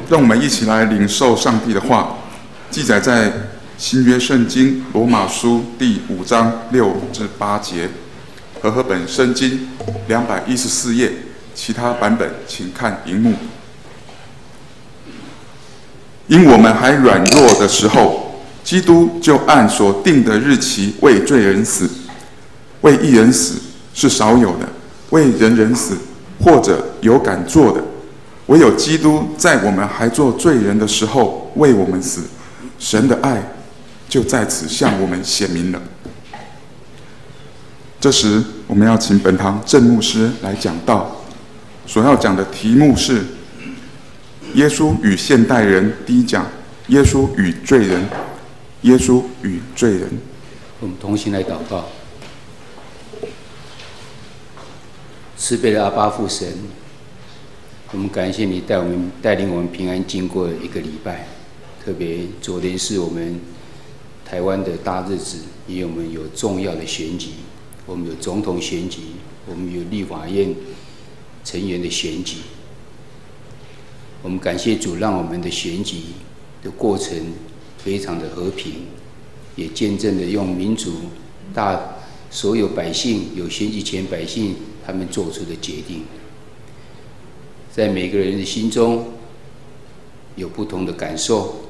让我们一起来领受上帝的话，记载在新约圣经罗马书第5章6至8节，和合本圣经214页，其他版本请看荧幕。因我们还软弱的时候，基督就按所定的日期为罪人死。为义人死是少有的，为人人死或者有敢做的，唯有基督在我们还做罪人的时候为我们死，神的爱就在此向我们显明了。这时我们要请本堂郑牧师来讲道，所要讲的题目是耶稣与现代人，第一讲耶稣与罪人，耶稣与罪人。我们同心来祷告。慈悲的阿爸父神，我们感谢你带领我们平安经过一个礼拜，特别昨天是我们台湾的大日子，因为我们有重要的选举，我们有总统选举，我们有立法院成员的选举。我们感谢主，让我们的选举的过程非常的和平，也见证了用民主所有百姓有选举权百姓他们做出的决定，在每个人的心中有不同的感受，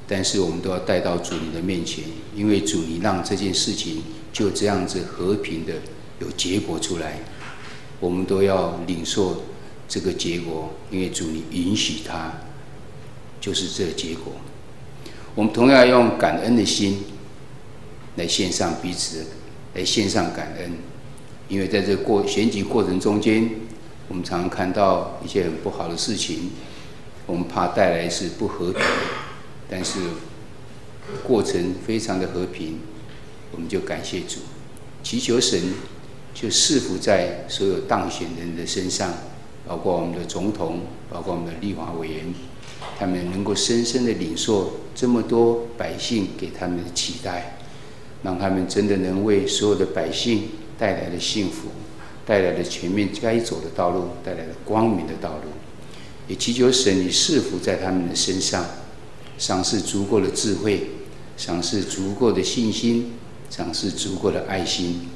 但是我们都要带到主你的面前，因为主你让这件事情就这样子和平的有结果出来，我们都要领受这个结果，因为主你允许它，就是这个结果。我们同样用感恩的心来献上彼此，来献上感恩。因为在这选举过程中间，我们常常看到一些很不好的事情，我们怕带来是不和平，但是过程非常的和平，我们就感谢主，祈求神就赐福在所有当选人的身上，包括我们的总统，包括我们的立法委员，他们能够深深的领受这么多百姓给他们的期待，让他们真的能为所有的百姓带来的幸福，带来的前面该走的道路，带来的光明的道路。也祈求神你赐福在他们的身上，赏赐足够的智慧，赏赐足够的信心，赏赐足够的爱心，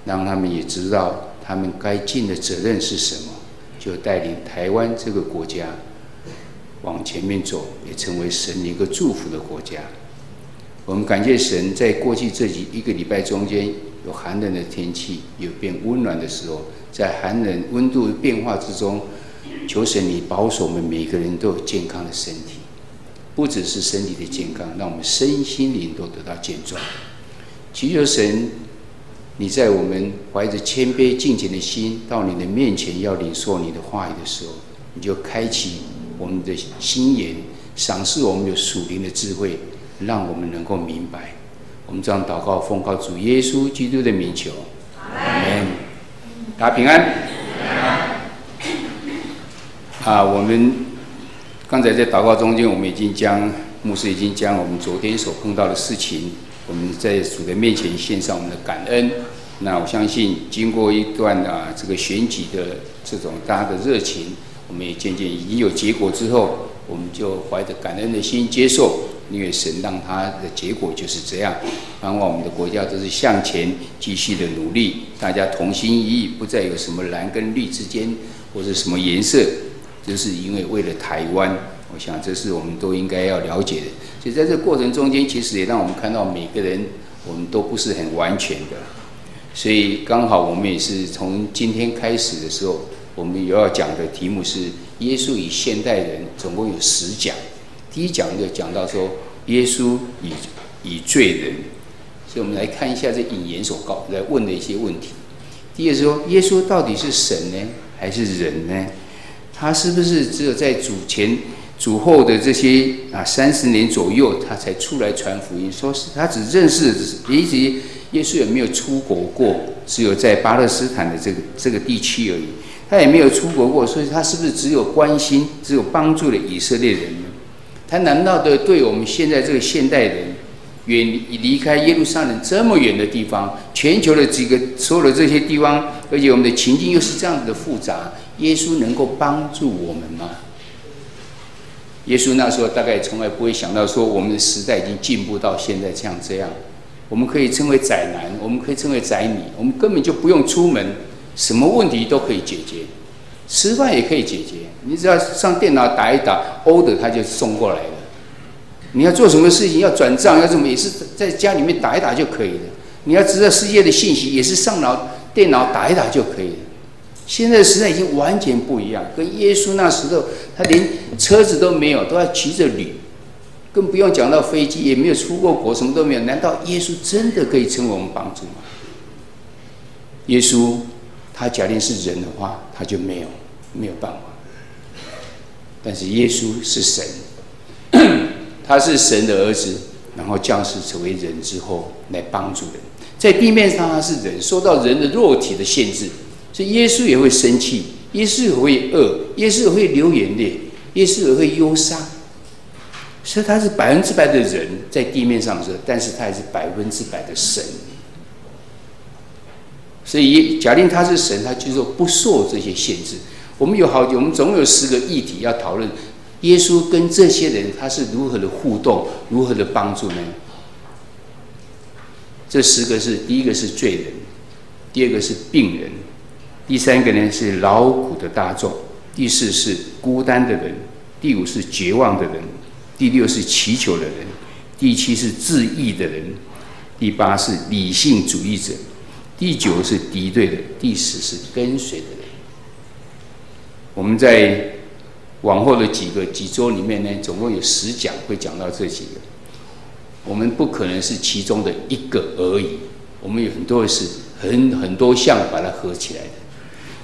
让他们也知道他们该尽的责任是什么，就带领台湾这个国家往前面走，也成为神一个祝福的国家。我们感谢神，在过去这一个礼拜中间，有寒冷的天气，有变温暖的时候，在寒冷温度变化之中，求神你保守我们每个人都有健康的身体，不只是身体的健康，让我们身心灵都得到健壮。祈求神你在我们怀着谦卑敬虔的心到你的面前要领受你的话语的时候，你就开启我们的心眼，赏赐我们有属灵的智慧，让我们能够明白。我们这样祷告，奉靠主耶稣基督的名求，阿们。大家平安。我们刚才在祷告中间，我们牧师已经将我们昨天所碰到的事情，我们在主的面前献上我们的感恩。那我相信，经过一段这个选举的这种大家的热情，我们也渐渐已经有结果之后，我们就怀着感恩的心接受。因为神让他的结果就是这样，盼望我们的国家都是向前继续的努力，大家同心一意，不再有什么蓝跟绿之间或者什么颜色，就是因为了台湾，我想这是我们都应该要了解的。所以在这个过程中间，其实也让我们看到每个人我们都不是很完全的，所以刚好我们也是从今天开始的时候，我们要讲的题目是耶稣与现代人，总共有10讲。第一讲就讲到说耶稣与罪人，所以我们来看一下这引言所来问的一些问题。第一个说，耶稣到底是神呢，还是人呢？他是不是只有在主前主后的这些30年左右，他才出来传福音？说是他只认识，以及耶稣也没有出国过，只有在巴勒斯坦的这个地区而已，他也没有出国过，所以他是不是只有关心、只有帮助了以色列人呢？他难道对我们现在这个现代人，离开耶路撒冷这么远的地方，全球的所有的这些地方，而且我们的情境又是这样子的复杂，耶稣能够帮助我们吗？耶稣那时候大概从来不会想到说，我们的时代已经进步到现在像这样，我们可以称为宅男，我们可以称为宅女，我们根本就不用出门，什么问题都可以解决，吃饭也可以解决，你只要上电脑打一打 ，order 它就送过来了。你要做什么事情，要转账，要什么也是在家里面打一打就可以了。你要知道世界的信息，也是上电脑打一打就可以了。现在的时代已经完全不一样，跟耶稣那时候，他连车子都没有，都要骑着驴，更不用讲到飞机，也没有出过国，什么都没有。难道耶稣真的可以成为我们帮助吗？耶稣，他假定是人的话，他就没有办法。但是耶稣是神，他是神的儿子，然后降世成为人之后来帮助人。在地面上他是人，受到人的肉体的限制。所以耶稣也会生气，耶稣也会饿，耶稣也会流眼泪，耶稣也会忧伤。所以他是100%的人在地面上的时候，但是他也是100%的神。所以假定他是神，他就说不受这些限制。我们总有10个议题要讨论，耶稣跟这些人他是如何的互动，如何的帮助呢？这10个是：第一个是罪人，第二个是病人。第3个呢是劳苦的大众，第4是孤单的人，第5是绝望的人，第6是祈求的人，第7是自义的人，第8是理性主义者，第9是敌对的，第10是跟随的人。我们在往后的几周里面呢，总共有10讲会讲到这几个。我们不可能是其中的一个而已，我们有很多是很多项把它合起来的。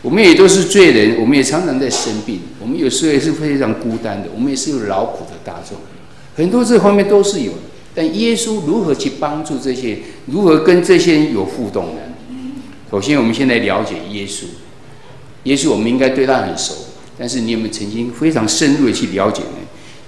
我们也都是罪人，我们也常常在生病，我们有时候也是非常孤单的，我们也是有劳苦的大众，很多这方面都是有的。但耶稣如何去帮助这些，如何跟这些人有互动呢？首先，我们现在了解耶稣。耶稣我们应该对他很熟，但是你有没有曾经非常深入的去了解呢？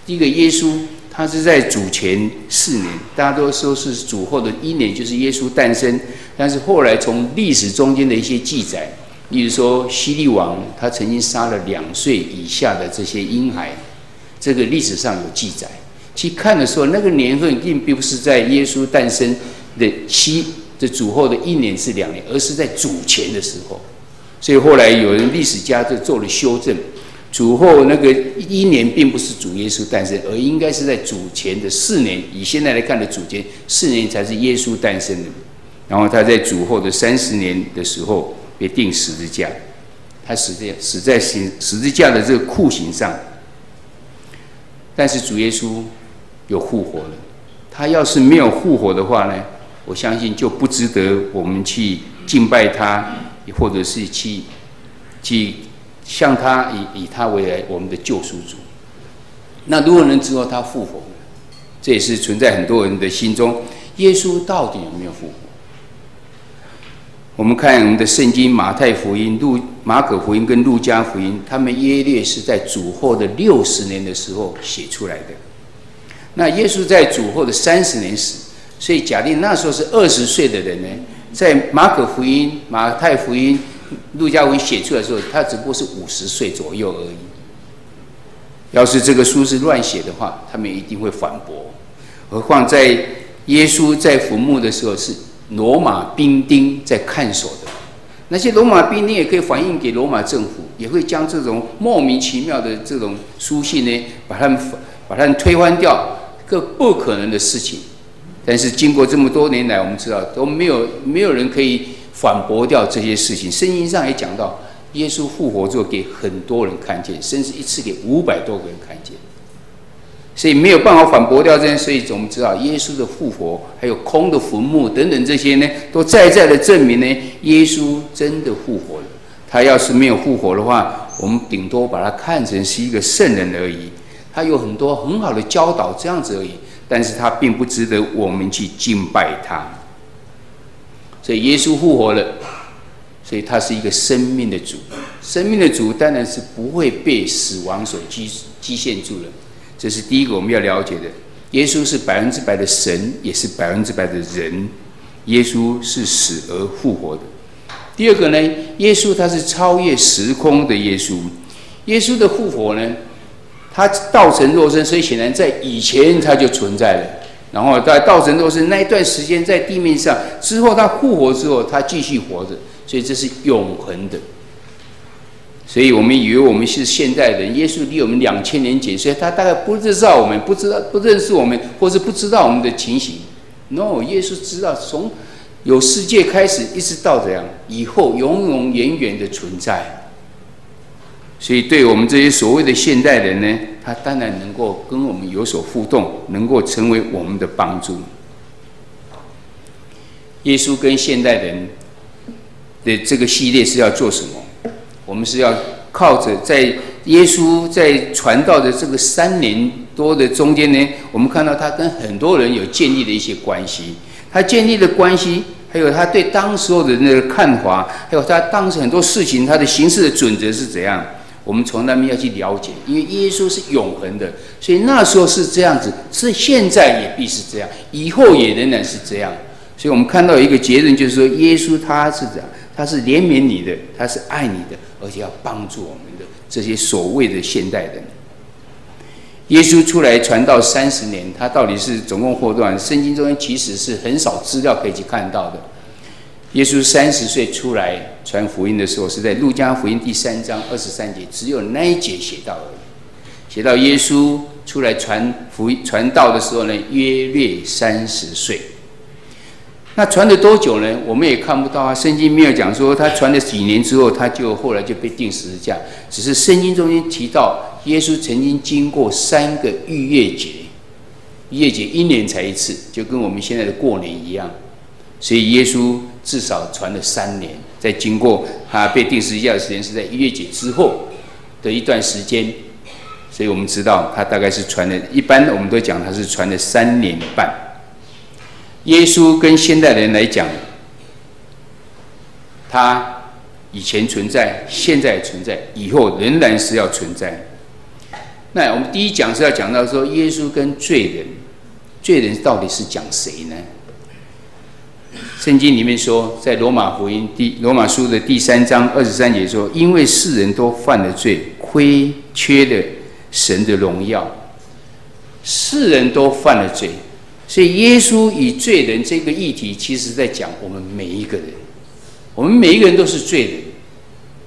第一个，耶稣他是在主前4年，大家都说是主后的1年，就是耶稣诞生。但是后来从历史中间的一些记载，例如说希律王他曾经杀了2岁以下的这些婴孩，这个历史上有记载。去看的时候，那个年份并不是在耶稣诞生的主后的1年是2年，而是在主前的时候。所以后来有人历史家就做了修正，主后那个1年并不是主耶稣诞生，而应该是在主前的4年。以现在来看的主前4年才是耶稣诞生的。然后他在主后的30年的时候被钉十字架，他死在十字架的这个酷刑上。但是主耶稣有复活了，他要是没有复活的话呢，我相信就不值得我们去敬拜他，或者是去向他以他为我们的救赎主。那如果能知道他复活，这也是存在很多人的心中，耶稣到底有没有复活？我们看我们的圣经，马太福音、马可福音跟路加福音，他们约略是在主后的60年的时候写出来的。那耶稣在主后的30年死，所以假定那时候是20岁的人呢，在马可福音、马太福音、路加福音写出来的时候，他只不过是50岁左右而已。要是这个书是乱写的话，他们一定会反驳。何况在耶稣在坟墓的时候是罗马兵丁在看守的，那些罗马兵丁也可以反映给罗马政府，也会将这种莫名其妙的这种书信呢，把他们推翻掉，个不可能的事情。但是经过这么多年来，我们知道都没有人可以反驳掉这些事情。圣经上也讲到，耶稣复活之后给很多人看见，甚至一次给500多个人看见。所以没有办法反驳掉这件事，所以我们知道耶稣的复活，还有空的坟墓等等这些呢，都在的证明呢，耶稣真的复活了。他要是没有复活的话，我们顶多把他看成是一个圣人而已。他有很多很好的教导，这样子而已，但是他并不值得我们去敬拜他。所以耶稣复活了，所以他是一个生命的主。生命的主当然是不会被死亡所局限住了。这是第一个我们要了解的，耶稣是100%的神，也是100%的人。耶稣是死而复活的。第二个呢，耶稣他是超越时空的耶稣。耶稣的复活呢，他道成肉身，所以显然在以前他就存在了。然后在道成肉身那一段时间在地面上，之后他复活之后，他继续活着，所以这是永恒的。所以我们以为我们是现代人，耶稣离我们2000年前，所以他大概不知道我们，不认识我们，或是不知道我们的情形。No， 耶稣知道，从有世界开始，一直到怎样以后，永永远远的存在。所以对我们这些所谓的现代人呢，他当然能够跟我们有所互动，能够成为我们的帮助。耶稣跟现代人的这个系列是要做什么？我们是要靠着在耶稣在传道的这个3年多的中间呢，我们看到他跟很多人有建立的一些关系，他建立的关系，还有他对当时候的那个看法，还有他当时很多事情他的行事的准则是怎样，我们从那边要去了解。因为耶稣是永恒的，所以那时候是这样子，是现在也必是这样，以后也仍然是这样。所以我们看到一个结论，就是说耶稣他是这样，他是怜悯你的，他是爱你的，而且要帮助我们的这些所谓的现代人。耶稣出来传道30年，他到底是总共活多少？圣经中其实是很少资料可以去看到的。耶稣30岁出来传福音的时候，是在路加福音第3章23节，只有那一节写到而已。写到耶稣出来传道的时候呢，约略30岁。那传了多久呢？我们也看不到啊。圣经没有讲说他传了几年之后，后来就被钉十字架。只是圣经中间提到，耶稣曾经经过3个逾越节，逾越节1年才一次，就跟我们现在的过年一样。所以耶稣至少传了3年，在经过他被钉十字架的时间是在逾越节之后的一段时间。所以我们知道他大概是传了，一般我们都讲他是传了3年半。耶稣跟现代人来讲，他以前存在，现在存在，以后仍然是要存在。那我们第一讲是要讲到说，耶稣跟罪人，罪人到底是讲谁呢？圣经里面说，在罗马书的第3章23节说，因为世人都犯了罪，亏缺了神的荣耀。世人都犯了罪。所以耶稣以罪人这个议题，其实在讲我们每一个人，我们每一个人都是罪人。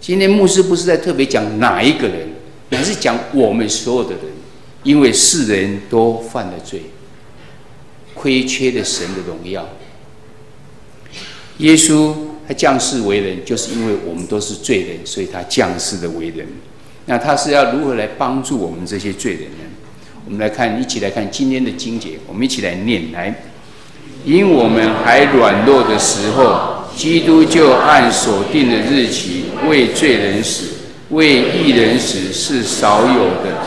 今天牧师不是在特别讲哪一个人，乃是讲我们所有的人，因为世人都犯了罪，亏缺了神的荣耀。耶稣他降世为人，就是因为我们都是罪人，所以他降世的为人。那他是要如何来帮助我们这些罪人呢？我们一起来看今天的经节，我们一起来念来。因我们还软弱的时候，基督就按所定的日期为罪人死，为义人死是少有的，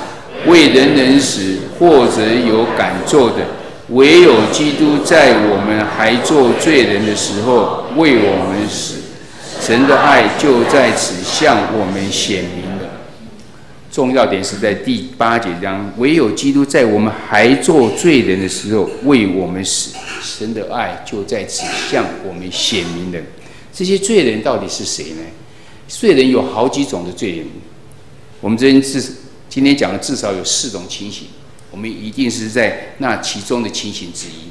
为人人死或者有敢做的，唯有基督在我们还做罪人的时候为我们死。神的爱就在此向我们显明。重要点是在第8节章，唯有基督在我们还做罪人的时候为我们死，神的爱就在此向我们显明了。这些罪人到底是谁呢？罪人有好几种的罪人，我们今天讲的至少有4种情形，我们一定是在那其中的情形之一。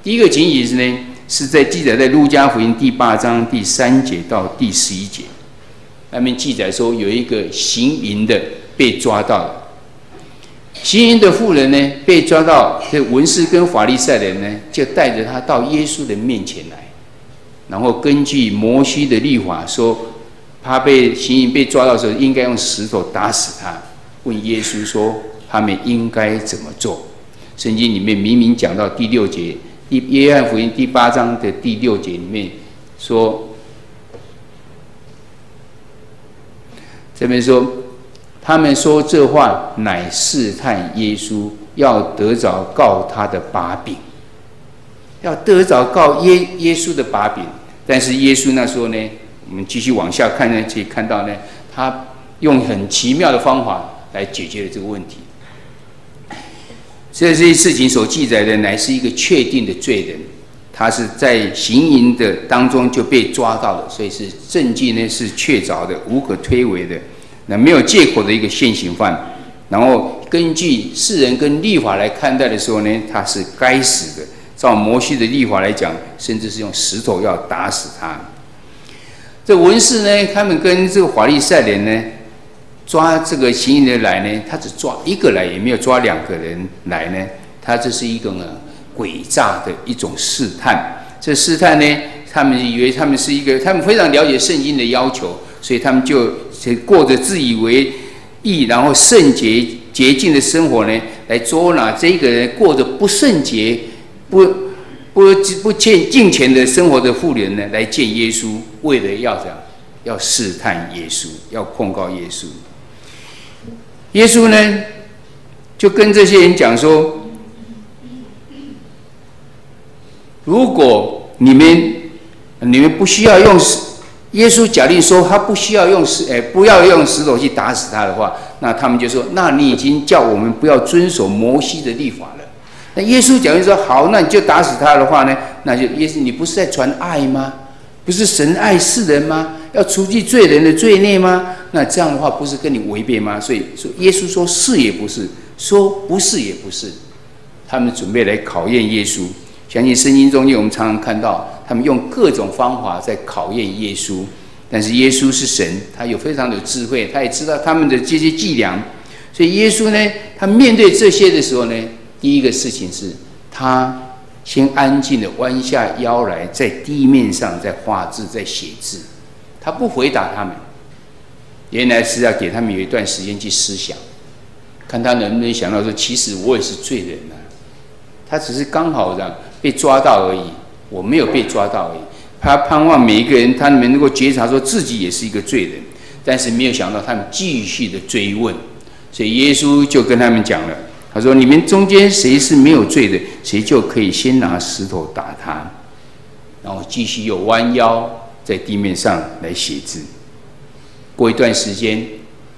第一个情形是呢，是在记载在路加福音第8章第3节到第11节，那边记载说有一个行淫的被抓到了。行淫的妇人呢，被抓到，这文士跟法利赛人呢，就带着他到耶稣的面前来，然后根据摩西的律法说，他被行淫被抓到的时候，应该用石头打死他。问耶稣说，他们应该怎么做？圣经里面明明讲到第6节，约翰福音第8章的第6节里面说，这边说。他们说这话乃试探耶稣，要得着告他的把柄，要得着告耶稣的把柄。但是耶稣那时候呢，我们继续往下看呢，可以看到呢，他用很奇妙的方法来解决了这个问题。这些事情所记载的乃是一个确定的罪人，他是在行淫的当中就被抓到了，所以是证据呢是确凿的，无可推诿的。那没有借口的一个现行犯，然后根据世人跟律法来看待的时候呢，他是该死的。照摩西的律法来讲，甚至是用石头要打死他。这文士呢，他们跟这个法利赛人呢，抓这个行淫的来呢，他只抓一个来，也没有抓2个人来呢。他这是一个诡诈的一种试探。这试探呢，他们以为他们是一个，他们非常了解圣经的要求，所以他们就过着自以为义，然后圣洁洁净的生活呢，来捉拿这个人过着不圣洁、不敬虔的生活的妇人呢，来见耶稣，为了要这样，要试探耶稣，要控告耶稣。耶稣呢，就跟这些人讲说：如果你们不需要用耶稣假定说他不需要不要用石头去打死他的话，那他们就说：那你已经叫我们不要遵守摩西的律法了。那耶稣假定说好，那你就打死他的话呢，那就耶稣，你不是在传爱吗？不是神爱世人吗？要除去罪人的罪孽吗？那这样的话不是跟你违背吗？所以说耶稣说是也不是，说不是也不是。他们准备来考验耶稣。相信圣经中间我们常常看到他们用各种方法在考验耶稣，但是耶稣是神，他非常有智慧，他也知道他们的这些伎俩。所以耶稣呢，他面对这些的时候呢，第一个事情是他先安静的弯下腰来，在地面上在画字，在写字，他不回答他们。原来是要给他们有一段时间去思想，看他能不能想到说，其实我也是罪人啊，他只是刚好这样被抓到而已，我没有被抓到而已。他盼望每一个人他们能够觉察说自己也是一个罪人，但是没有想到他们继续的追问，所以耶稣就跟他们讲了，他说：你们中间谁是没有罪的，谁就可以先拿石头打他。然后继续又弯腰在地面上来写字。过一段时间，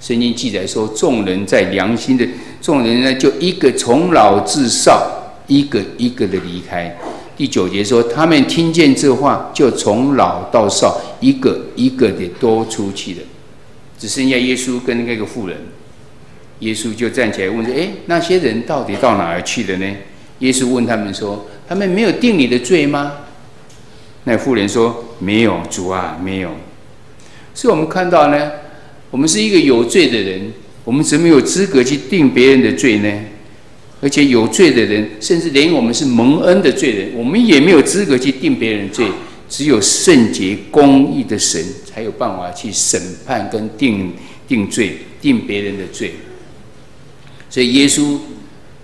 圣经记载说，众人呢就一个从老至少，一个一个的离开。第9节说，他们听见这话，就从老到少，一个一个的都出去了，只剩下耶稣跟那个妇人。耶稣就站起来问说：那些人到底到哪儿去了呢？耶稣问他们说：他们没有定你的罪吗？那妇人说：没有，主啊，没有。所以我们看到呢，我们是一个有罪的人，我们怎么有资格去定别人的罪呢？而且有罪的人，甚至连我们是蒙恩的罪人，我们也没有资格去定别人的罪。只有圣洁公义的神才有办法去审判跟定罪，定别人的罪。所以耶稣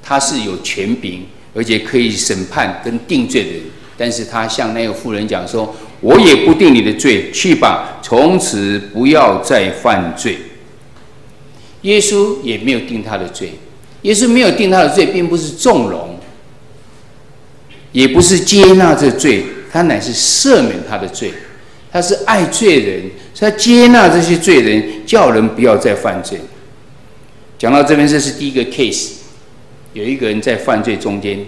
他是有权柄，而且可以审判跟定罪的人。但是他向那个妇人讲说：我也不定你的罪，去吧，从此不要再犯罪。耶稣也没有定他的罪。耶稣没有定他的罪，并不是纵容，也不是接纳这罪，他乃是赦免他的罪。他是爱罪人，所以他接纳这些罪人，叫人不要再犯罪。讲到这边，这是第一个 case， 有一个人在犯罪中间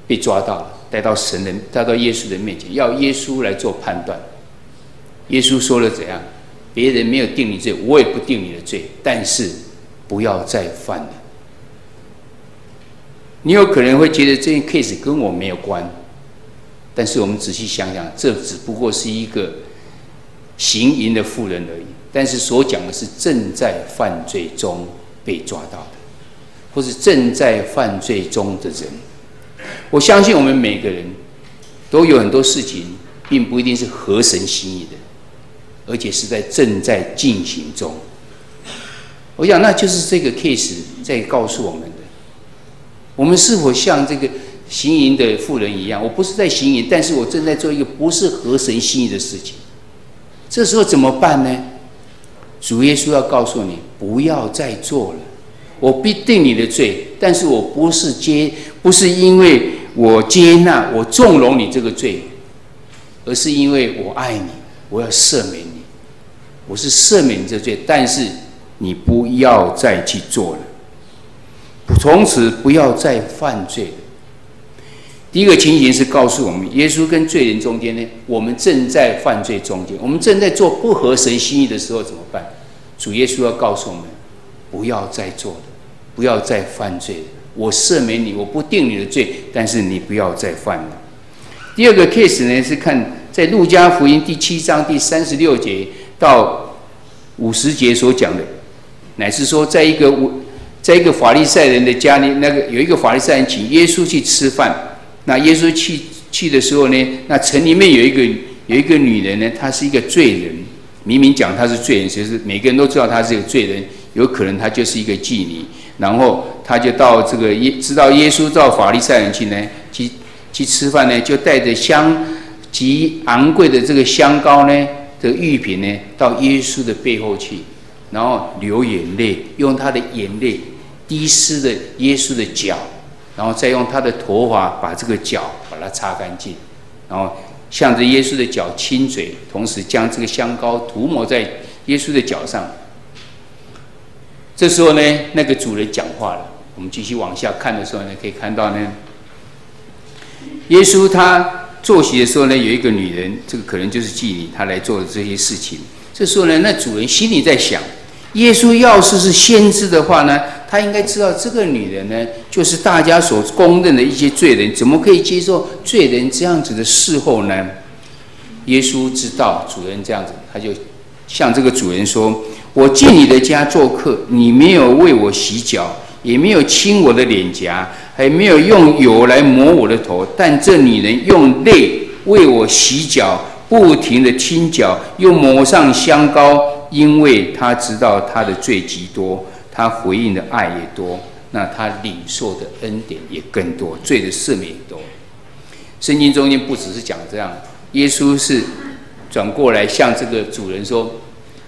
被抓到了，带到耶稣的面前，要耶稣来做判断。耶稣说了怎样？别人没有定你罪，我也不定你的罪，但是不要再犯了。你有可能会觉得这件 case 跟我没有关，但是我们仔细想想，这只不过是一个行淫的妇人而已。但是所讲的是正在犯罪中被抓到的，或是正在犯罪中的人。我相信我们每个人都有很多事情，并不一定是合神心意的，而且是在正在进行中。我想，那就是这个 case 在告诉我们的。我们是否像这个行淫的妇人一样？我不是在行淫，但是我正在做一个不是合神心意的事情。这时候怎么办呢？主耶稣要告诉你，不要再做了。我必定你的罪，但是我不是因为我接纳、我纵容你这个罪，而是因为我爱你，我要赦免你。我是赦免你这罪，但是你不要再去做了。从此不要再犯罪了。第一个情形是告诉我们，耶稣跟罪人中间呢，我们正在犯罪中间，我们正在做不合神心意的时候怎么办？主耶稣要告诉我们，不要再做了。不要再犯罪了。我赦免你，我不定你的罪，但是你不要再犯了。第二个 case 呢，是看在路加福音第7章第36节到50节所讲的，乃是说在一个法利赛人的家里，有一个法利赛人请耶稣去吃饭。那耶稣去的时候呢，那城里面有一个女人呢，她是一个罪人，明明讲她是罪人，其实每个人都知道她是一个罪人，有可能她就是一个妓女。然后她就到知道耶稣到法利赛人去吃饭呢，就带着极昂贵的这个香膏呢的玉瓶呢，到耶稣的背后去，然后流眼泪，用他的眼泪滴湿了耶稣的脚，然后再用他的头发把这个脚把它擦干净，然后向着耶稣的脚亲嘴，同时将这个香膏涂抹在耶稣的脚上。这时候呢，那个主人讲话了。我们继续往下看的时候呢，可以看到呢，耶稣他坐席的时候呢，有一个女人，这个可能就是妓女，她来做的这些事情。这时候呢，那主人心里在想，耶稣要是先知的话呢，他应该知道这个女人呢，就是大家所公认的一些罪人，怎么可以接受罪人这样子的侍候呢？耶稣知道主人这样子，他就向这个主人说：“我进你的家做客，你没有为我洗脚，也没有亲我的脸颊，还没有用油来抹我的头，但这女人用泪为我洗脚，不停的亲脚，又抹上香膏，因为她知道她的罪极多，她回应的爱也多，那她领受的恩典也更多，罪的赦免也多。”圣经中间不只是讲这样，耶稣是转过来向这个主人说：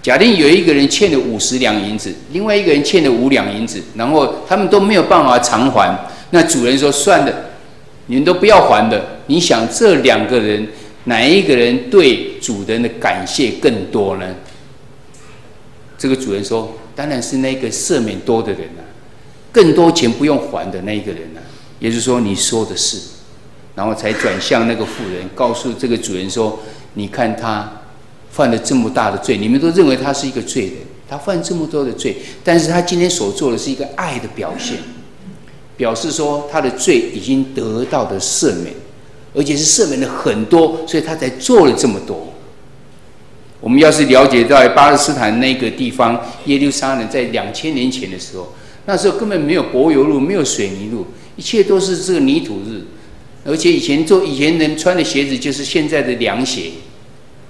假定有一个人欠了50两银子，另外一个人欠了5两银子，然后他们都没有办法偿还，那主人说：算了，你们都不要还的。你想这2个人哪一个人对主人的感谢更多呢？这个主人说：当然是那个赦免多的人啊，更多钱不用还的那一个人啊。也就是说，你说的是。然后才转向那个妇人，告诉这个主人说：你看他犯了这么大的罪，你们都认为他是一个罪人，他犯这么多的罪，但是他今天所做的是一个爱的表现，表示说他的罪已经得到的赦免，而且是赦免了很多，所以他才做了这么多。我们要是了解到巴勒斯坦那个地方，耶路撒冷在2000年前的时候，那时候根本没有柏油路，没有水泥路，一切都是这个泥土路，而且以前人穿的鞋子就是现在的凉鞋。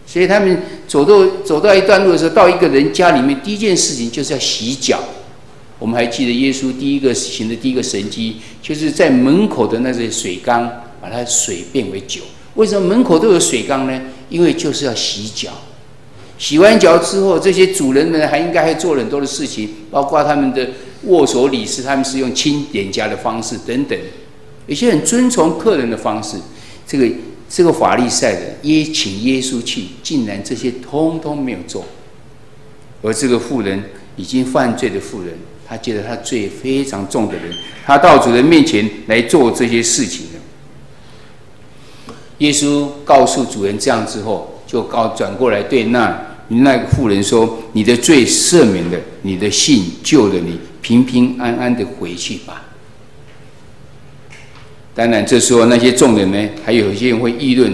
所以他们走到一段路的时候，到一个人家里面，第一件事情就是要洗脚。我们还记得耶稣第一个行的第一个神迹，就是在门口的那些水缸，把它水变为酒。为什么门口都有水缸呢？因为就是要洗脚。洗完脚之后，这些主人们还应该还做了很多的事情，包括他们的握手礼式，他们是用亲脸颊的方式等等，有些很遵从客人的方式。这个法利赛人请耶稣去，竟然这些通通没有做。而这个妇人，已经犯罪的妇人，她觉得她罪非常重的人，她到主人面前来做这些事情了。耶稣告诉主人这样之后，就转过来对那个妇人说：你的罪赦免了，你的信救了你，平平安安的回去吧。当然，这时候那些众人呢，还有一些人会议论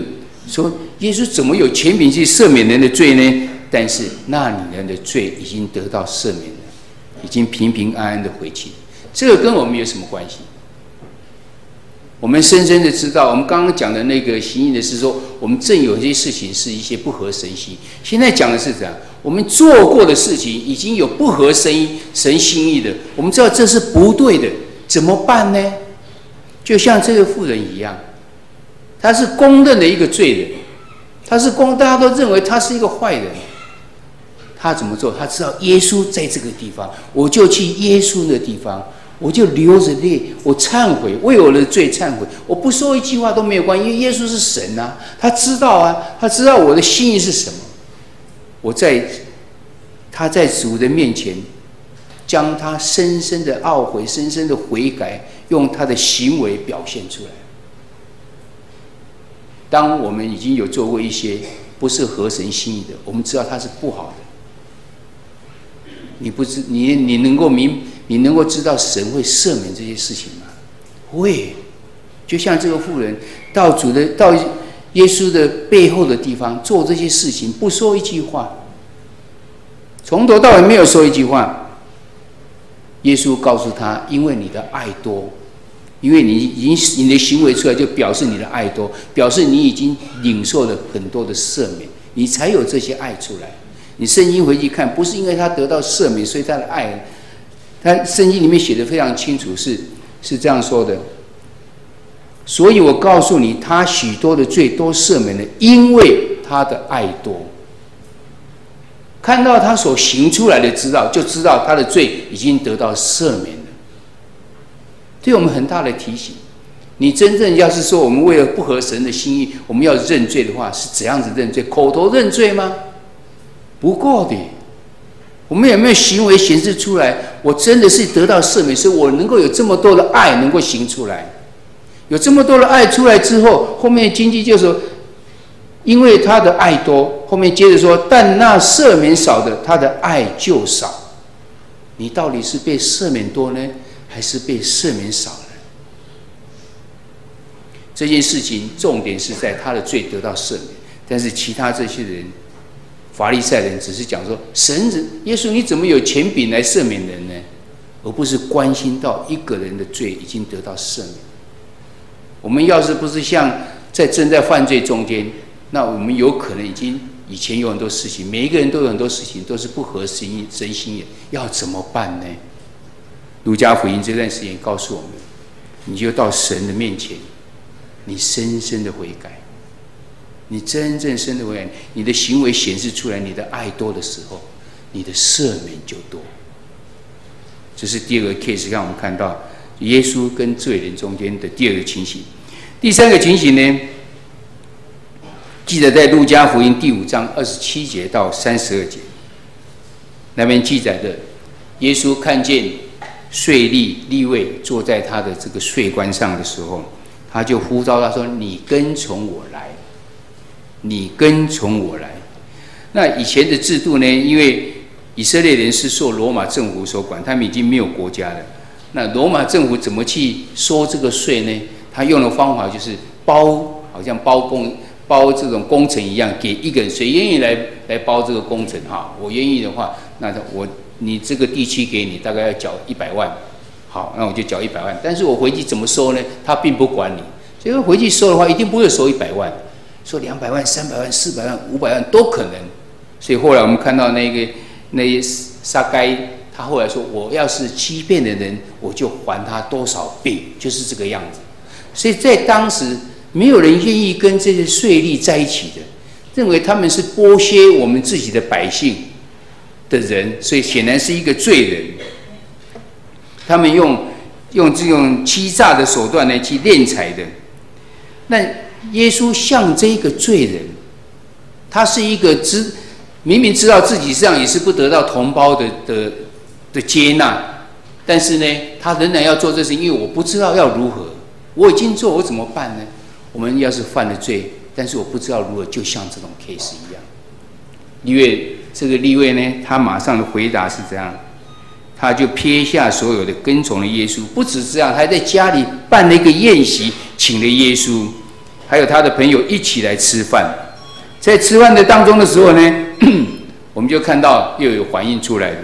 说：耶稣怎么有权柄去赦免人的罪呢？但是那女人的罪已经得到赦免了，已经平平安安的回去。这个跟我们有什么关系？我们深深的知道，我们刚刚讲的那个行义的是说，我们正有些事情是一些不合神心。现在讲的是怎样？我们做过的事情已经有不合神心意的，我们知道这是不对的，怎么办呢？就像这个妇人一样，他是公认的一个罪人，大家都认为他是一个坏人。他怎么做？他知道耶稣在这个地方，我就去耶稣的地方，我就流着泪，我忏悔，为我的罪忏悔，我不说一句话都没有关系，因为耶稣是神啊，他知道啊，他知道我的心意是什么。他在主的面前，将他深深的懊悔、深深的悔改，用他的行为表现出来。当我们已经有做过一些不是合神心意的，我们知道它是不好的。你你能够知道神会赦免这些事情吗？会，就像这个妇人到耶稣的背后的地方做这些事情，不说一句话，从头到尾没有说一句话。耶稣告诉他：因为你的爱多，因为你的行为出来，就表示你的爱多，表示你已经领受了很多的赦免，你才有这些爱出来。你圣经回去看，不是因为他得到赦免，所以他的爱，他圣经里面写的非常清楚，是这样说的。所以我告诉你，他许多的罪都赦免了，因为他的爱多。看到他所行出来的就知道他的罪已经得到赦免了。对我们很大的提醒。你真正要是说我们为了不合神的心意，我们要认罪的话，是怎样子认罪？口头认罪吗？不够的。我们有没有行为显示出来？我真的是得到赦免，所以我能够有这么多的爱能够行出来。有这么多的爱出来之后，后面经济就说，因为他的爱多，后面接着说，但那赦免少的，他的爱就少。你到底是被赦免多呢，还是被赦免少呢？这件事情重点是在他的罪得到赦免，但是其他这些人，法利赛人只是讲说，耶稣你怎么有权柄来赦免人呢？而不是关心到一个人的罪已经得到赦免。我们要是不是像正在犯罪中间，那我们有可能以前有很多事情，每一个人都有很多事情都是不合神心意，要怎么办呢？路加福音这段时间告诉我们，你就到神的面前，你深深的悔改，你真正深的悔改，你的行为显示出来你的爱多的时候，你的赦免就多。这是第二个 case， 让我们看到耶稣跟罪人中间的第二个情形。第三个情形呢，记得在路加福音第5章27节到32节，那边记载的，耶稣看见税吏利未坐在他的这个税关上的时候，他就呼召他说：“你跟从我来，你跟从我来。”那以前的制度呢，因为以色列人是受罗马政府所管，他们已经没有国家了。那罗马政府怎么去收这个税呢？他用的方法就是好像包这种工程一样，给一个人，谁愿意来包这个工程哈？我愿意的话，那你这个地区给你大概要缴100万，好，那我就缴100万。但是我回去怎么收呢？他并不管你，所以回去收的话，一定不会收100万，收200万、300万、400万、500万都可能。所以后来我们看到那些撒该，他后来说，我要是欺骗的人，我就还他多少倍，就是这个样子。所以在当时，没有人愿意跟这些税吏在一起的，认为他们是剥削我们自己的百姓的人，所以显然是一个罪人。他们用这种欺诈的手段来去敛财的。那耶稣像这个罪人，他是一个明明知道自己这样也是不得到同胞的接纳，但是呢，他仍然要做这事，因为我不知道要如何，我已经做，我怎么办呢？我们要是犯了罪，但是我不知道如何，就像这种 case 一样。这个利未呢，他马上的回答是这样，他就撇下所有的跟从了耶稣。不止这样，他还在家里办了一个宴席，请了耶稣，还有他的朋友一起来吃饭。在吃饭的当中的时候呢，我们就看到又有反应出来的。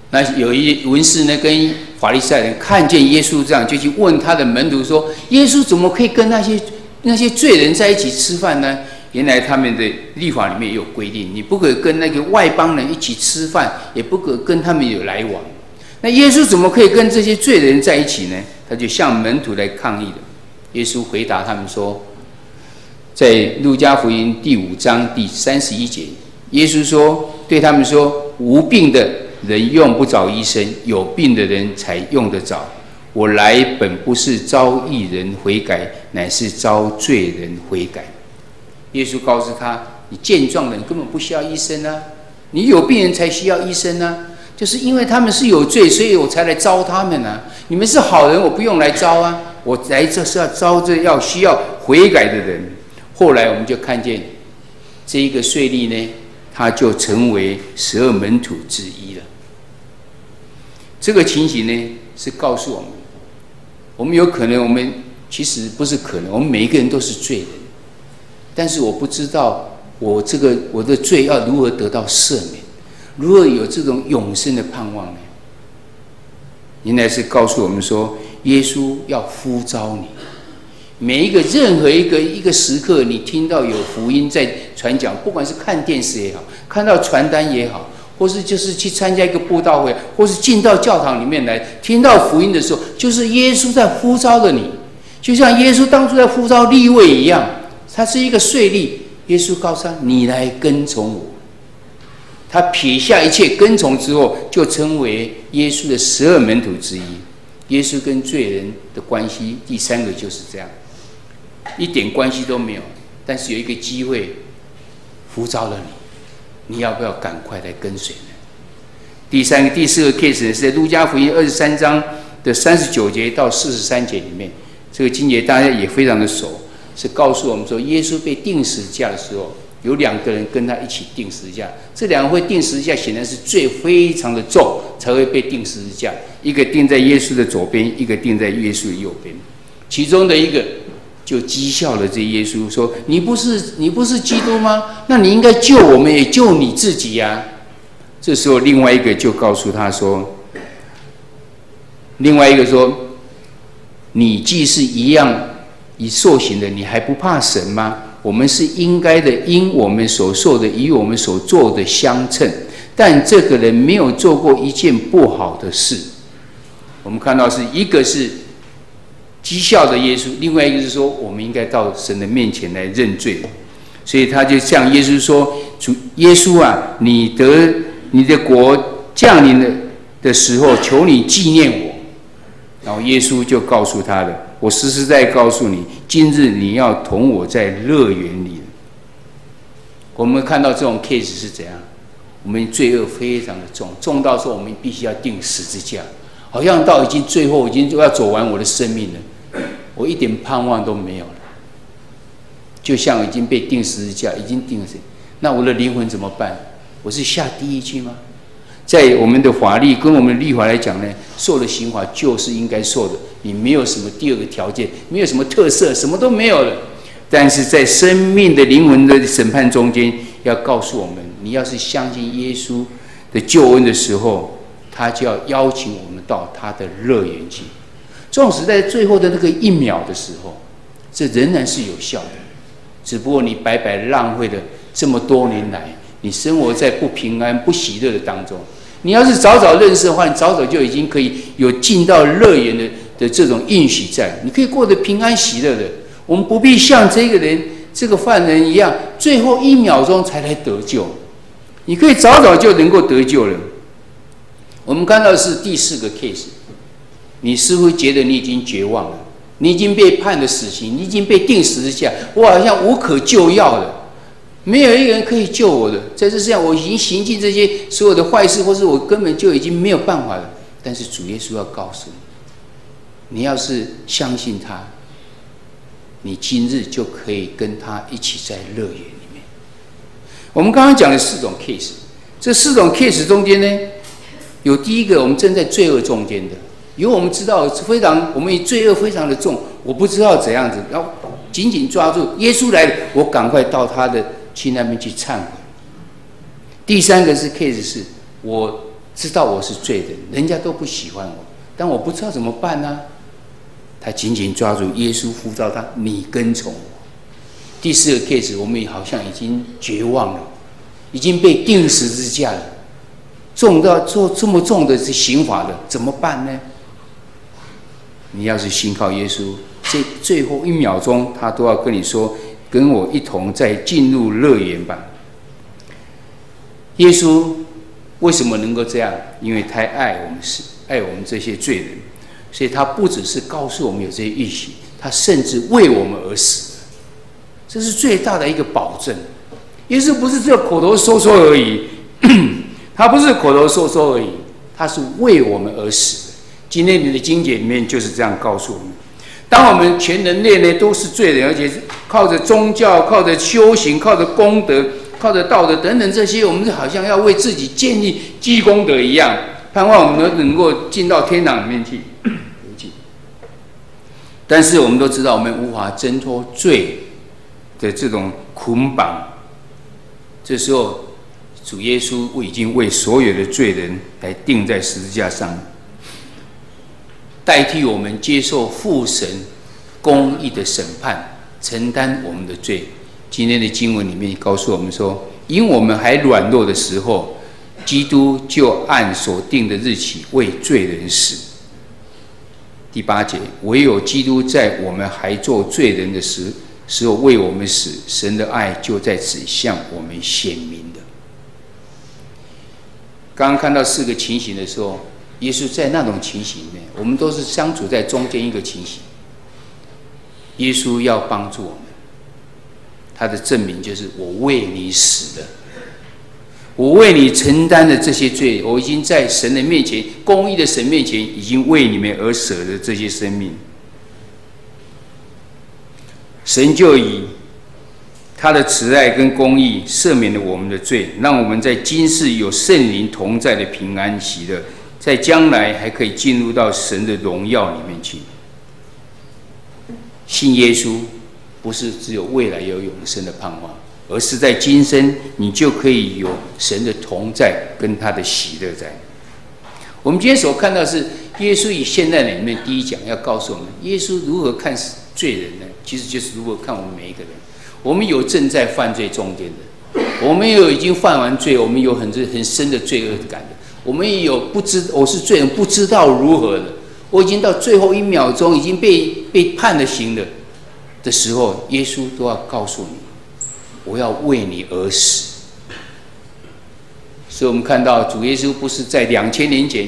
那有一文士呢，跟法利赛人看见耶稣这样，就去问他的门徒说：“耶稣怎么可以跟那些罪人在一起吃饭呢？”原来他们的律法里面也有规定，你不可以跟那个外邦人一起吃饭，也不可以跟他们有来往。那耶稣怎么可以跟这些罪人在一起呢？他就向门徒来抗议的。耶稣回答他们说，在路加福音第5章第31节，耶稣对他们说：“无病的人用不着医生，有病的人才用得着。我来本不是招义人悔改，乃是招罪人悔改。”耶稣告诉他：“你健壮人根本不需要医生啊，你有病人才需要医生啊。就是因为他们是有罪，所以我才来招他们啊。你们是好人，我不用来招啊，我来这是要招这需要悔改的人。”后来我们就看见这一个税吏呢，他就成为12门徒之一了。这个情形呢，是告诉我们，我们有可能，我们其实不是可能，我们每一个人都是罪人，但是我不知道我的罪要如何得到赦免，如何有这种永生的盼望呢？原来是告诉我们说，耶稣要呼召你。每一个任何一个时刻，你听到有福音在传讲，不管是看电视也好，看到传单也好，或是就是去参加一个布道会，或是进到教堂里面来听到福音的时候，就是耶稣在呼召着你，就像耶稣当初在呼召利未一样，他是一个税吏，耶稣告诉他：“你来跟从我。”他撇下一切跟从之后，就成为耶稣的12门徒之一。耶稣跟罪人的关系，第三个就是这样，一点关系都没有，但是有一个机会呼召了你，你要不要赶快来跟随呢？第四个 case 呢，是在路加福音23章的39节到43节里面，这个经节大家也非常的熟，是告诉我们说，耶稣被钉十字架的时候，有2个人跟他一起钉十字架，这2个会钉十字架，显然是罪非常的重，才会被钉十字架。一个钉在耶稣的左边，一个钉在耶稣的右边。其中的一个就讥笑了这耶稣，说：“你不是基督吗？那你应该救我们，也救你自己呀。”这时候，另外一个就告诉他说：“你既是一样已受刑的，你还不怕神吗？我们是应该的，因我们所受的与我们所做的相称。但这个人没有做过一件不好的事。”我们看到是一个是讥笑的耶稣，另外一个是说我们应该到神的面前来认罪。所以他就向耶稣说：“主耶稣啊，你的国降临的时候，求你纪念我。”然后耶稣就告诉他了：“我实实在在告诉你，今日你要同我在乐园里。”我们看到这种 case 是怎样？我们罪恶非常的重，重到说我们必须要钉十字架，好像到已经最后已经就要走完我的生命了，我一点盼望都没有了，就像已经被钉十字架，已经钉了，那我的灵魂怎么办？我是下地狱去吗？在我们的法律跟我们的律法来讲呢，受的刑罚就是应该受的，你没有什么第二个条件，没有什么特色，什么都没有了。但是在生命的灵魂的审判中间，要告诉我们，你要是相信耶稣的救恩的时候，他就要邀请我们到他的乐园去。纵使在最后的那个1秒的时候，这仍然是有效的，只不过你白白浪费了这么多年来，你生活在不平安、不喜乐的当中。你要是早早认识的话，你早早就已经可以有进到乐园的这种应许在，你可以过得平安喜乐的。我们不必像这个人、这个犯人一样，最后1秒钟才来得救。你可以早早就能够得救了。我们看到的是第4个 case， 你似乎觉得你已经绝望了，你已经被判了死刑，你已经被钉十字架，我好像无可救药了。没有一个人可以救我的，在这世上我已经行尽这些所有的坏事，或是我根本就已经没有办法了。但是主耶稣要告诉你，你要是相信他，你今日就可以跟他一起在乐园里面。我们刚刚讲的4种 case， 这4种 case 中间呢，有第一个，我们正在罪恶中间的，有我们知道我们罪恶非常的重，我不知道怎样子，然后紧紧抓住耶稣来了，我赶快到他的去那边去忏悔。第3个是 case 是，我知道我是罪人，人家都不喜欢我，但我不知道怎么办呢？他紧紧抓住耶稣，呼召他，你跟从我。第4个 case， 我们好像已经绝望了，已经被钉十字架了，重到做这么重的刑罚了，怎么办呢？你要是信靠耶稣，这最后1秒钟，他都要跟你说，跟我一同再进入乐园吧。耶稣为什么能够这样？因为他爱我们这些罪人，所以他不只是告诉我们有这些预习，他甚至为我们而死，这是最大的一个保证。耶稣不是只有口头说说而已，他不是口头说说而已，他是为我们而死的。今天你的经节里面就是这样告诉我们。当我们全人类呢都是罪人，而且是靠着宗教、靠着修行、靠着功德、靠着道德等等这些，我们好像要为自己建立积功德一样，盼望我们能够进到天堂里面去。但是我们都知道，我们无法挣脱罪的这种捆绑。这时候，主耶稣已经为所有的罪人来钉在十字架上，代替我们接受父神公义的审判，承担我们的罪。今天的经文里面告诉我们说，因我们还软弱的时候，基督就按所定的日期为罪人死。第8节，唯有基督在我们还做罪人的时候为我们死，神的爱就在此向我们显明的。刚刚看到4个情形的时候，耶稣在那种情形里面，我们都是相处在中间一个情形。耶稣要帮助我们，他的证明就是我为你死了，我为你承担的这些罪，我已经在神的面前，公义的神面前，已经为你们而舍的这些生命。神就以他的慈爱跟公义赦免了我们的罪，让我们在今世有圣灵同在的平安喜乐，在将来还可以进入到神的荣耀里面去。信耶稣不是只有未来有永生的盼望，而是在今生你就可以有神的同在跟他的喜乐在。我们今天所看到的是耶稣以现代里面第一讲要告诉我们，耶稣如何看罪人呢？其实就是如何看我们每一个人。我们有正在犯罪中间的，我们有已经犯完罪，我们有很深的罪恶感的，我们也有我是罪人不知道如何的，我已经到最后1秒钟已经被判了刑的时候，耶稣都要告诉你，我要为你而死。所以我们看到主耶稣不是在2000年前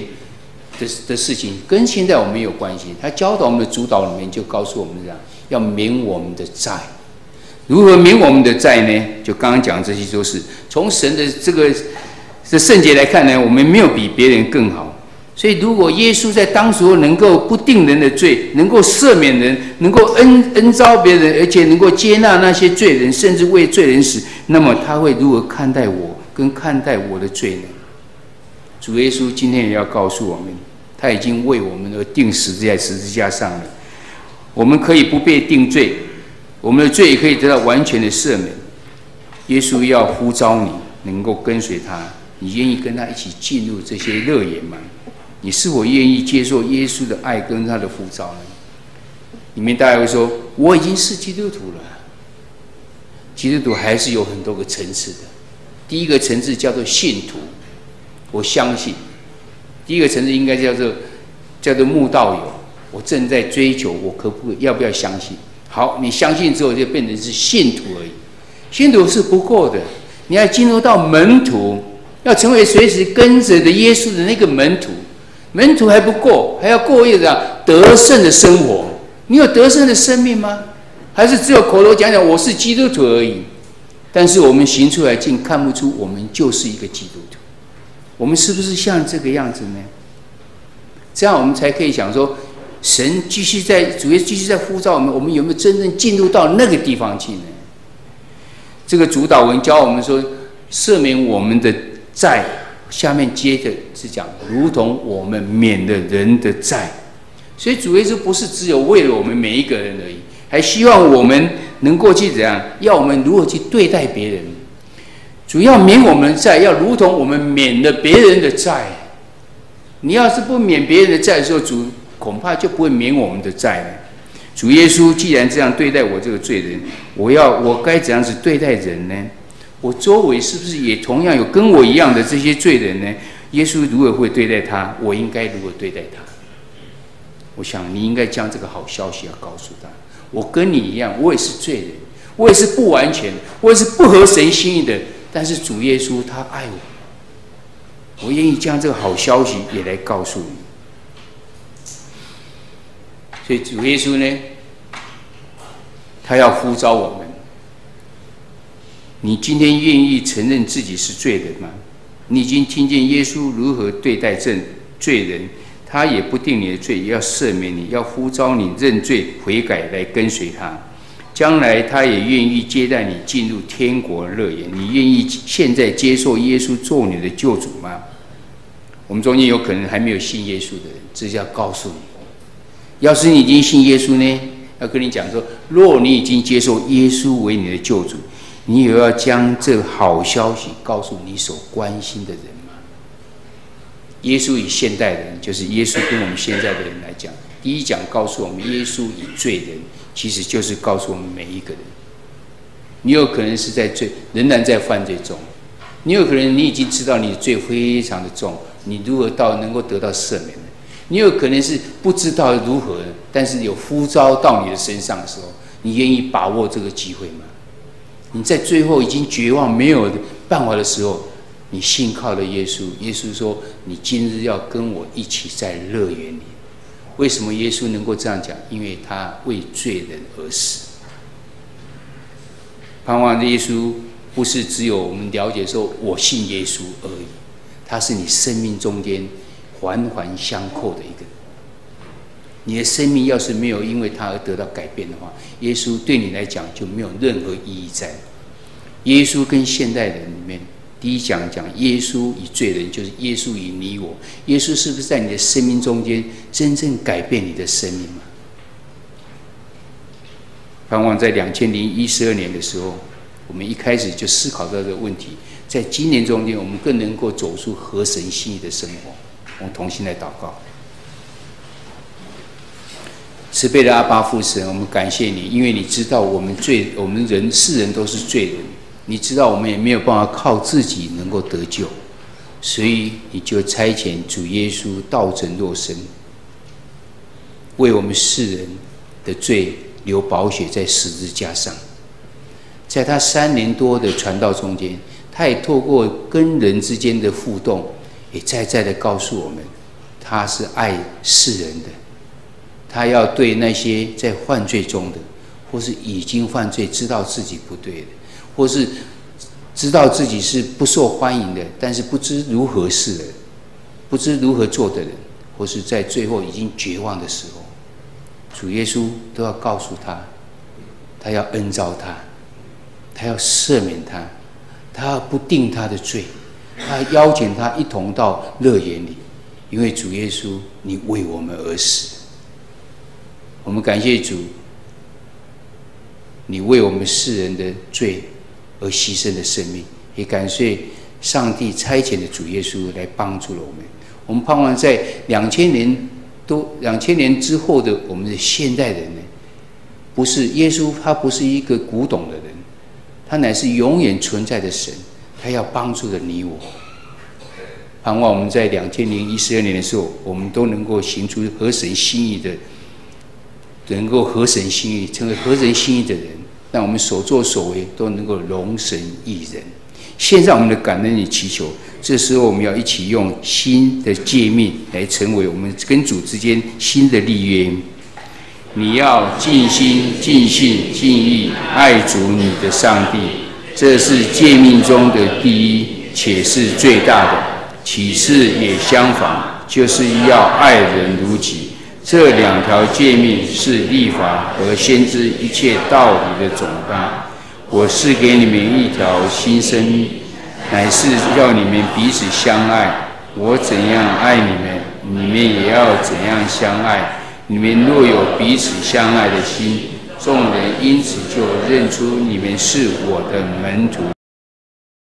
的事情，跟现在我们有关系。他教导我们的主导里面就告诉我们这样，要免我们的债。如何免我们的债呢？就刚刚讲这些都是从神的这圣洁来看呢，我们没有比别人更好。所以如果耶稣在当时候能够不定人的罪，能够赦免人，能够恩召别人，而且能够接纳那些罪人，甚至为罪人死，那么他会如何看待我跟看待我的罪呢？主耶稣今天也要告诉我们，他已经为我们而钉死在十字架上了。我们可以不被定罪，我们的罪也可以得到完全的赦免。耶稣要呼召你能够跟随他，你愿意跟他一起进入这些乐园吗？你是否愿意接受耶稣的爱跟他的呼召呢？里面大家会说，我已经是基督徒了。基督徒还是有很多个层次的。第一个层次叫做信徒，我相信。第一个层次应该叫做慕道友，我正在追求，我要不要相信？好，你相信之后就变成是信徒而已。信徒是不够的，你要进入到门徒，要成为随时跟着的耶稣的那个门徒。门徒还不够，还要过一个得胜的生活。你有得胜的生命吗？还是只有口头讲讲我是基督徒而已？但是我们行出来竟看不出我们就是一个基督徒。我们是不是像这个样子呢？这样我们才可以想说，神主耶稣继续在呼召我们，我们有没有真正进入到那个地方去呢？这个主导文教我们说，赦免我们的债。下面接着是讲，如同我们免了人的债。所以主耶稣不是只有为了我们每一个人而已，还希望我们能够去怎样，要我们如何去对待别人。主要免我们的债，要如同我们免了别人的债。你要是不免别人的债的时候，主恐怕就不会免我们的债了。主耶稣既然这样对待我这个罪人，我该怎样子对待人呢？我周围是不是也同样有跟我一样的这些罪人呢？耶稣如何会对待他，我应该如何对待他？我想你应该将这个好消息要告诉他，我跟你一样，我也是罪人，我也是不完全，我也是不合神心意的，但是主耶稣他爱我，我愿意将这个好消息也来告诉你。所以主耶稣呢，他要呼召我们。你今天愿意承认自己是罪人吗？你已经听见耶稣如何对待罪人，他也不定你的罪，也要赦免你，要呼召你认罪悔改来跟随他。将来他也愿意接待你进入天国乐园。你愿意现在接受耶稣做你的救主吗？我们中间有可能还没有信耶稣的人，这是要告诉你，要是你已经信耶稣呢，要跟你讲说，若你已经接受耶稣为你的救主，你也要将这好消息告诉你所关心的人嘛。耶稣与现代人，就是耶稣跟我们现在的人来讲，第一讲告诉我们，耶稣与罪人，其实就是告诉我们每一个人，你有可能是在罪，仍然在犯罪中，你有可能你已经知道你的罪非常的重，你如何能够得到赦免呢？你有可能是不知道如何，但是有呼召到你的身上的时候，你愿意把握这个机会吗？你在最后已经绝望没有办法的时候，你信靠了耶稣，耶稣说：“你今日要跟我一起在乐园里。”为什么耶稣能够这样讲？因为他为罪人而死。盼望耶稣不是只有我们了解说我信耶稣而已，他是你生命中间环环相扣的一个人。你的生命要是没有因为他而得到改变的话，耶稣对你来讲就没有任何意义在。耶稣跟现代人里面，第一讲耶稣与罪人，就是耶稣与你我。耶稣是不是在你的生命中间真正改变你的生命吗？盼望在2012年的时候，我们一开始就思考到这个问题，在今年中间，我们更能够走出合神心意的生活。我们同心来祷告。慈悲的阿爸父神，我们感谢你，因为你知道我们世人都是罪人，你知道我们也没有办法靠自己能够得救，所以你就差遣主耶稣道成肉身，为我们世人的罪流宝血在十字架上。在他3年多的传道中间，他也透过跟人之间的互动，也再的告诉我们，他是爱世人的。他要对那些在犯罪中的，或是已经犯罪知道自己不对的，或是知道自己是不受欢迎的，但是不知如何是人，不知如何做的人，或是在最后已经绝望的时候，主耶稣都要告诉他，他要恩召他，他要赦免他，他要不定他的罪，他要邀请他一同到乐园里，因为主耶稣你为我们而死。我们感谢主，你为我们世人的罪而牺牲的生命，也感谢上帝差遣的主耶稣来帮助了我们。我们盼望在2000年之后的我们的现代人呢，不是耶稣，他不是一个古董的人，他乃是永远存在的神，他要帮助了你我。盼望我们在2012年的时候，我们都能够行出合神心意的。能够合神心意，成为合神心意的人，让我们所作所为都能够荣神益人。献上我们的感恩与祈求，这时候我们要一起用新的诫命来成为我们跟主之间新的立约。你要尽心、尽性、尽意爱主你的上帝，这是诫命中的第一，且是最大的。其次也相仿，就是要爱人如己。这2条诫命是律法和先知一切道理的总纲。我赐给你们一条新生命，乃是要你们彼此相爱。我怎样爱你们，你们也要怎样相爱。你们若有彼此相爱的心，众人因此就认出你们是我的门徒。